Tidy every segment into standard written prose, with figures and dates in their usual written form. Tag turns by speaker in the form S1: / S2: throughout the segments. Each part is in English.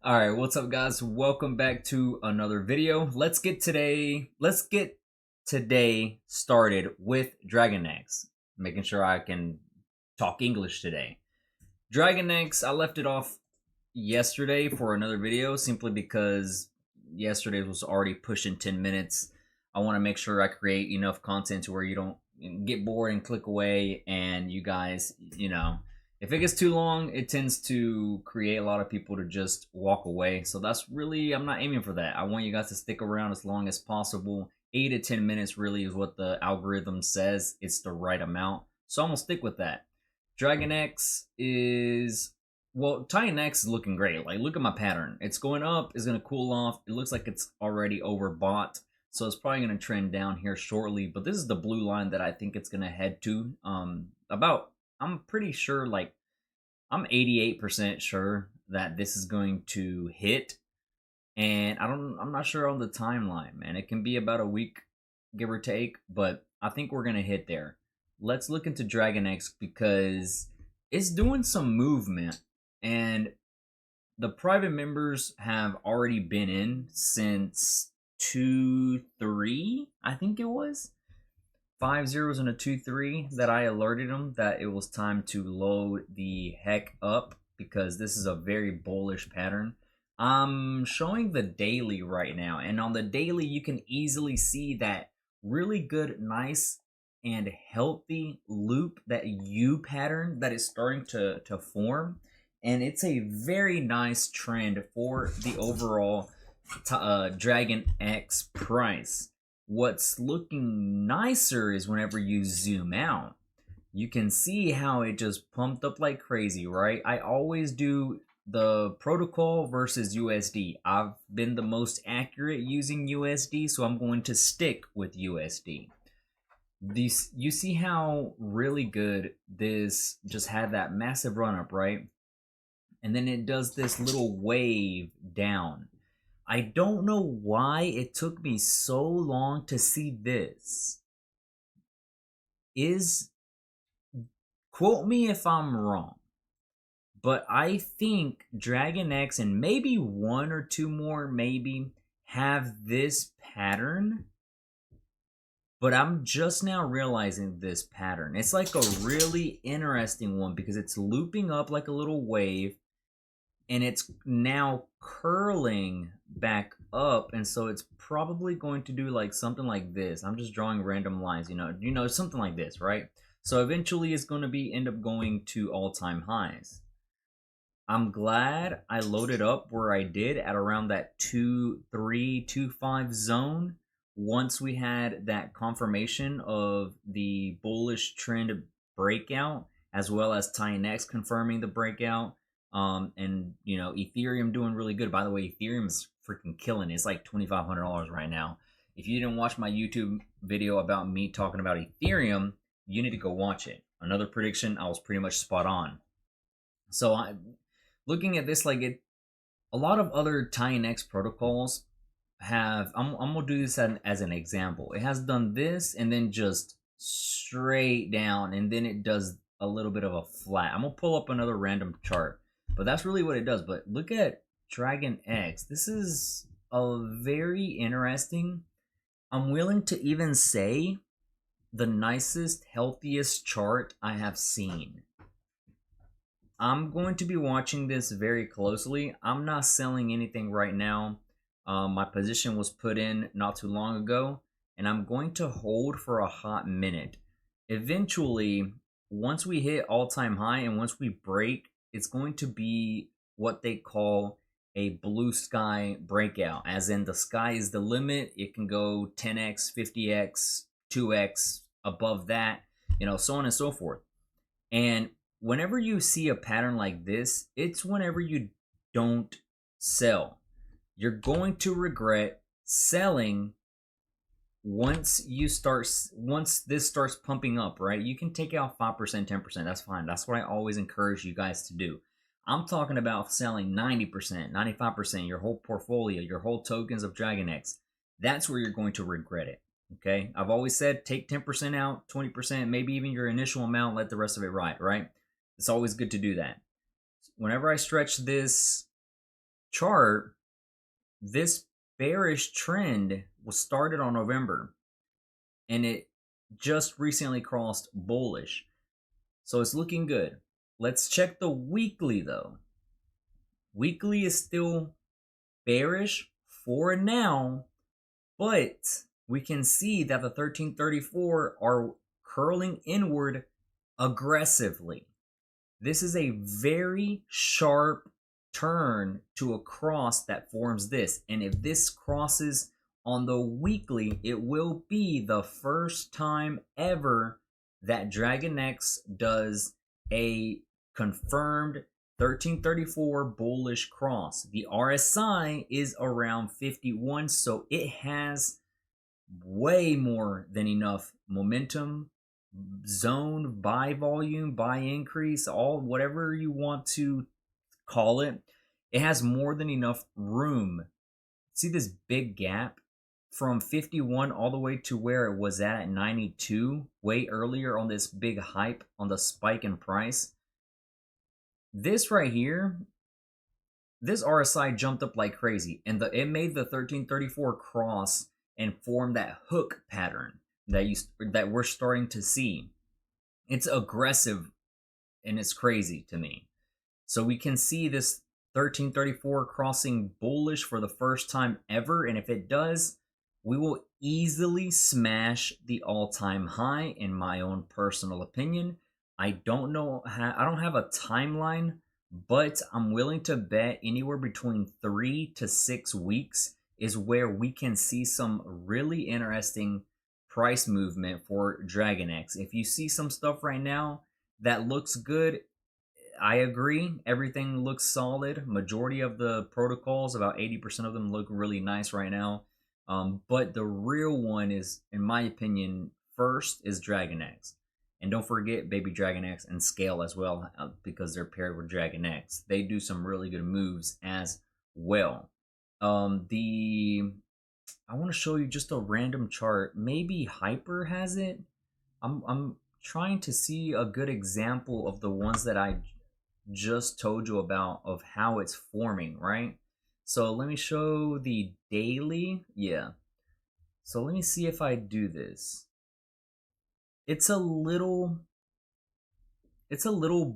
S1: All right, what's up, guys? Welcome back to another video. Let's get today started with Dragonx. Making sure I can talk English today. Dragonx, I left it off yesterday for another video simply because yesterday was already pushing 10 minutes. I want to make sure I create enough content to where you don't get bored and click away, and you guys, if it gets too long, it tends to create a lot of people to just walk away. So that's really, I'm not aiming for that. I want you guys to stick around as long as possible. 8 to 10 minutes really is what the algorithm says it's the right amount. So I'm gonna stick with that. Dragonx is, well, Titan X is looking great. Like, look at my pattern. It's going up, it's gonna cool off. It looks like it's already overbought. So it's probably gonna trend down here shortly. But this is the blue line that I think it's gonna head to. I'm pretty sure, like, I'm 88% sure that this is going to hit. And I'm not sure on the timeline, man. It can be about a week, give or take, but I think we're gonna hit there. Let's look into Dragon X because it's doing some movement, and the private members have already been in since 2-3, I think it was 5 zeros and a 2-3 that I alerted them that it was time to load the heck up because this is a very bullish pattern. I'm showing the daily right now, and on the daily you can easily see that really good, nice and healthy loop, that U pattern that is starting to form, and it's a very nice trend for the overall Dragon X price. What's looking nicer is whenever you zoom out, you can see how it just pumped up like crazy, right? I always do the protocol versus USD. I've been the most accurate using USD, so I'm going to stick with USD. You see how really good this just had that massive run up, right? And then it does this little wave down. I don't know why it took me so long to see this. Quote me if I'm wrong, but I think Dragon X and maybe one or two more maybe have this pattern, but I'm just now realizing this pattern. It's like a really interesting one because it's looping up like a little wave, and it's now curling back up, and so it's probably going to do like something like this. I'm just drawing random lines, something like this, right? So eventually it's going to be end up going to all-time highs. I'm glad I loaded up where I did at around that 2.325 zone. Once we had that confirmation of the bullish trend breakout, as well as Titan X confirming the breakout, and Ethereum doing really good. By the way, Ethereum is freaking killing it. It's like $2,500 right now. If you didn't watch my YouTube video about me talking about Ethereum, you need to go watch it. Another prediction, I was pretty much spot on. So looking at this, like, a lot of other Titan X protocols have, I'm gonna do this as an example. It has done this and then just straight down, and then it does a little bit of a flat. I'm gonna pull up another random chart, but that's really what it does. But look at Dragon X. This is a very interesting, I'm willing to even say, the nicest, healthiest chart I have seen. I'm going to be watching this very closely. I'm not selling anything right now. My position was put in not too long ago, and I'm going to hold for a hot minute. Eventually, once we hit all-time high and once we break, it's going to be what they call a blue sky breakout, as in the sky is the limit. It can go 10x, 50x, 2x, above that, so on and so forth. And whenever you see a pattern like this, it's whenever you don't sell. You're going to regret selling once this starts pumping up, right? You can take out 5%, 10%, that's fine. That's what I always encourage you guys to do. I'm talking about selling 90%, 95%, your whole portfolio, your whole tokens of Dragon X. That's where you're going to regret it. Okay, I've always said take 10% out, 20%, maybe even your initial amount, let the rest of it ride, right? It's always good to do that. whenever I stretch this chart, this bearish trend was started on November, and it just recently crossed bullish. So it's looking good. Let's check the weekly though. Weekly is still bearish for now, but we can see that the 1334 are curling inward aggressively. This is a very sharp turn to a cross that forms this. And if this crosses on the weekly, it will be the first time ever that Dragonx does a confirmed 1334 bullish cross. The RSI is around 51, so it has way more than enough momentum, zone, buy volume, buy increase, all whatever you want to call it. It has more than enough room. See this big gap from 51 all the way to where it was at 92 way earlier on this big hype on the spike in price. This right here, this RSI jumped up like crazy, and it made the 1334 cross and form that hook pattern that we're starting to see. It's aggressive and it's crazy to me. So we can see this 1334 crossing bullish for the first time ever, and if it does, we will easily smash the all-time high in my own personal opinion. I don't know I don't have a timeline, but I'm willing to bet anywhere between 3 to 6 weeks is where we can see some really interesting price movement for Dragonx. If you see some stuff right now that looks good, I agree. Everything looks solid. Majority of the protocols, about 80% of them, look really nice right now. But the real one is, in my opinion, first is Dragonx. And don't forget Baby Dragonx and Scale as well, because they're paired with Dragonx. They do some really good moves as well. I want to show you just a random chart. Maybe Hyper has it. I'm trying to see a good example of the ones that I just told you about of how it's forming, right? So let me show the daily. Yeah. So let me see if I do this. It's a little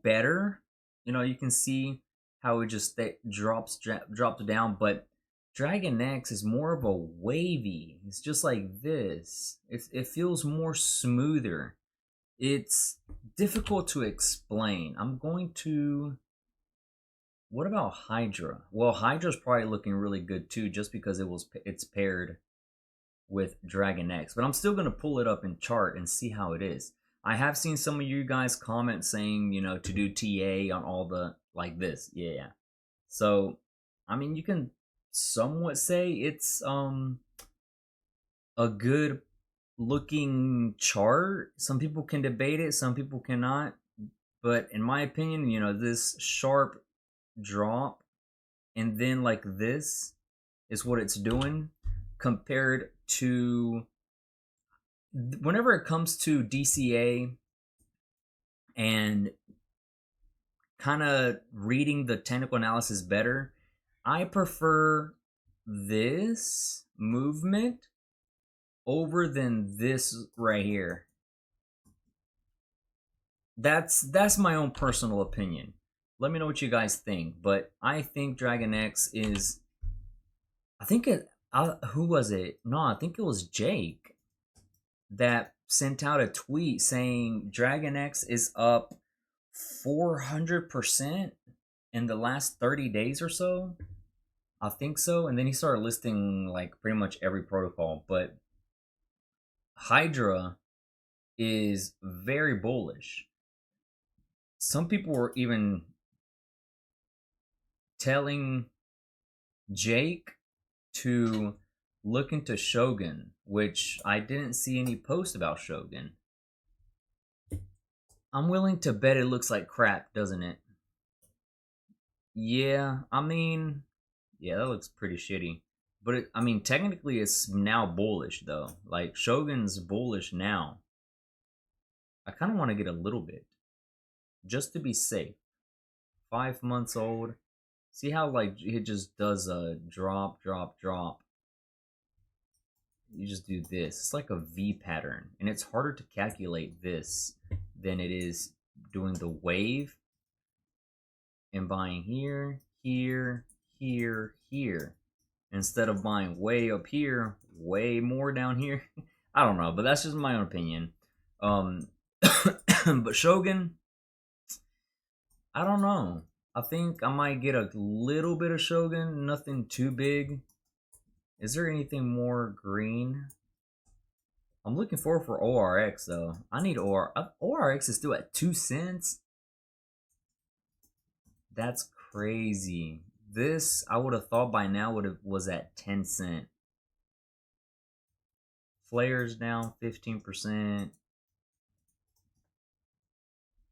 S1: better. You know, you can see how it just dropped down, but Dragonx is more of a wavy. It's just like this. It feels more smoother. It's difficult to explain. I'm going to. What about Hydra? Well, Hydra's probably looking really good too, just because it's paired with Dragonx. But I'm still gonna pull it up in chart and see how it is. I have seen some of you guys comment saying, you know, to do TA on all the like this. Yeah. So, I mean, you can somewhat say it's a good looking chart. Some people can debate it, some people cannot. But in my opinion, you know, this sharp drop and then like this is what it's doing compared to whenever it comes to DCA and kind of reading the technical analysis better, I prefer this movement over than this right here. That's my own personal opinion. Let me know what you guys think, but I think Dragonx is, I think who was it? No, I think it was Jake that sent out a tweet saying Dragonx is up 400% in the last 30 days or so. I think so. And then he started listing like pretty much every protocol, but Hydra is very bullish. Some people were even telling Jake to look into Shogun, which I didn't see any post about Shogun. I'm willing to bet it looks like crap, doesn't it? Yeah, I mean, yeah, that looks pretty shitty. But I mean, technically it's now bullish though. Like Shogun's bullish now. I kind of want to get a little bit just to be safe. 5 months old. See how like it just does a drop, drop, drop. You just do this. It's like a V pattern, and it's harder to calculate this than it is doing the wave and buying here, here, here, here, instead of buying way up here, way more down here. I don't know, but that's just my own opinion. But Shogun, I don't know. I think I might get a little bit of Shogun, nothing too big. Is there anything more green? I'm looking forward for ORX though. I need ORX is still at 2 cents. That's crazy. This I would have thought by now was at 10 cent. Flares down 15%.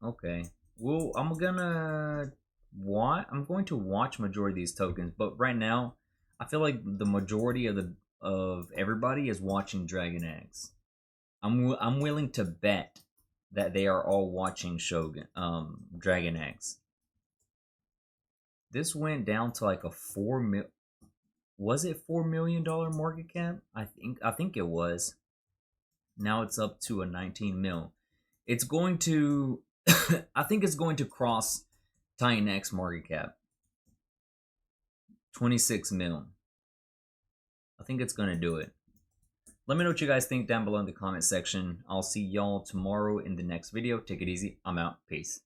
S1: Okay. Well, I'm going to watch majority of these tokens, but right now I feel like the majority of everybody is watching Dragonx. I'm willing to bet that they are all watching Dragonx. This went down to like a was it $4 million market cap? I think it was. Now it's up to a 19 mil. It's going to I think it's going to cross Titan X market cap. 26 mil. I think it's going to do it. Let me know what you guys think down below in the comment section. I'll see y'all tomorrow in the next video. Take it easy. I'm out. Peace.